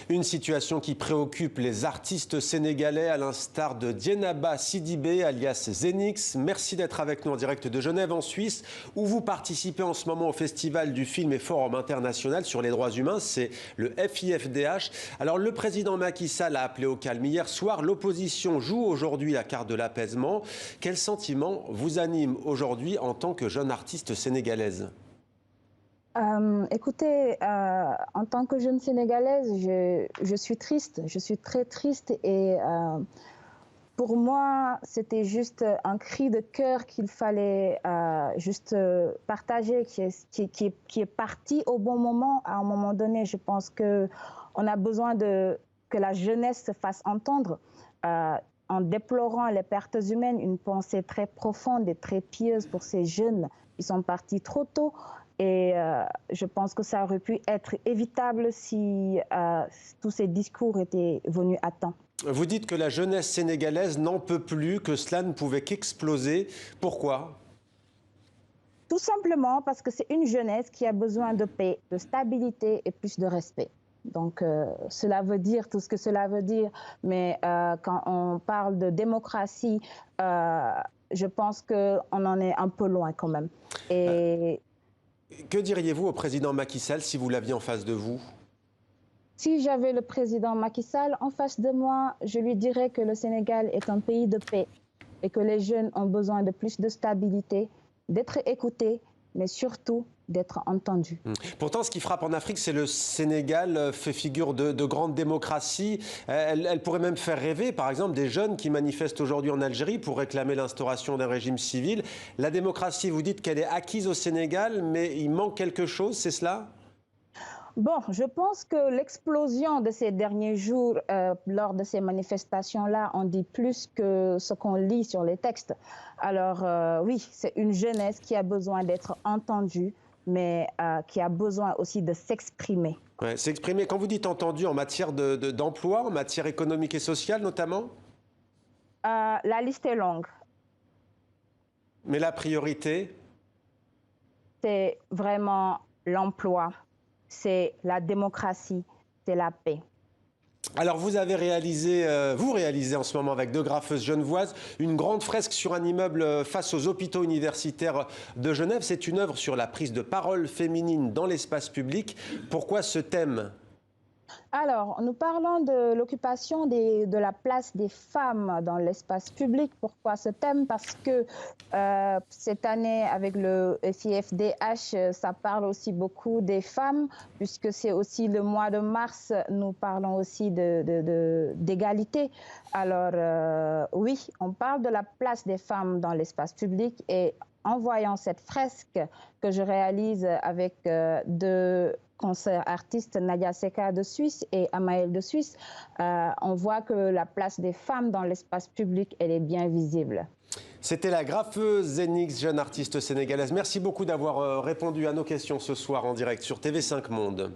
Une situation qui préoccupe les artistes sénégalais à l'instar de Dieynaba Sidibé alias Zenix. Merci d'être avec nous en direct de Genève en Suisse où vous participez en ce moment au Festival du film et Forum international sur les droits humains. C'est le FIFDH. Alors le président Macky Sall a appelé au calme hier soir. L'opposition joue aujourd'hui la carte de l'apaisement. Quel sentiment vous anime aujourd'hui en tant que jeune artiste sénégalaise ? Écoutez, en tant que jeune Sénégalaise, je suis triste, je suis très triste et pour moi, c'était juste un cri de cœur qu'il fallait juste partager, qui est parti au bon moment. À un moment donné, je pense qu'on a besoin que la jeunesse se fasse entendre. En déplorant les pertes humaines, une pensée très profonde et très pieuse pour ces jeunes qui sont partis trop tôt. Et je pense que ça aurait pu être évitable si tous ces discours étaient venus à temps. Vous dites que la jeunesse sénégalaise n'en peut plus, que cela ne pouvait qu'exploser. Pourquoi ? Tout simplement parce que c'est une jeunesse qui a besoin de paix, de stabilité et plus de respect. Donc cela veut dire tout ce que cela veut dire, mais quand on parle de démocratie, je pense qu'on en est un peu loin quand même. Et que diriez-vous au président Macky Sall si vous l'aviez en face de vous ? Si j'avais le président Macky Sall en face de moi, je lui dirais que le Sénégal est un pays de paix et que les jeunes ont besoin de plus de stabilité, d'être écoutés, mais surtout d'être entendus. Pourtant, ce qui frappe en Afrique, c'est le Sénégal fait figure de grande démocratie. Elle pourrait même faire rêver, par exemple, des jeunes qui manifestent aujourd'hui en Algérie pour réclamer l'instauration d'un régime civil. La démocratie, vous dites qu'elle est acquise au Sénégal, mais il manque quelque chose, c'est cela ? Bon, je pense que l'explosion de ces derniers jours lors de ces manifestations-là en dit plus que ce qu'on lit sur les textes. Alors oui, c'est une jeunesse qui a besoin d'être entendue, mais qui a besoin aussi de s'exprimer. Ouais, s'exprimer, quand vous dites entendu, en matière d'emploi, en matière économique et sociale notamment ? La liste est longue. Mais la priorité ? C'est vraiment l'emploi. C'est la démocratie, c'est la paix. Alors vous réalisez en ce moment avec deux graffeuses genevoises une grande fresque sur un immeuble face aux hôpitaux universitaires de Genève. C'est une œuvre sur la prise de parole féminine dans l'espace public. Pourquoi ce thème ? Alors, nous parlons de l'occupation de la place des femmes dans l'espace public. Pourquoi ce thème? Parce que cette année, avec le FIFDH, ça parle aussi beaucoup des femmes, puisque c'est aussi le mois de mars, nous parlons aussi d'égalité. Alors, oui, on parle de la place des femmes dans l'espace public et en voyant cette fresque que je réalise avec deux concert artiste Nadia Seka de Suisse et Amael de Suisse, on voit que la place des femmes dans l'espace public, elle est bien visible. C'était la graffeuse Zenix, jeune artiste sénégalaise. Merci beaucoup d'avoir répondu à nos questions ce soir en direct sur TV5 Monde.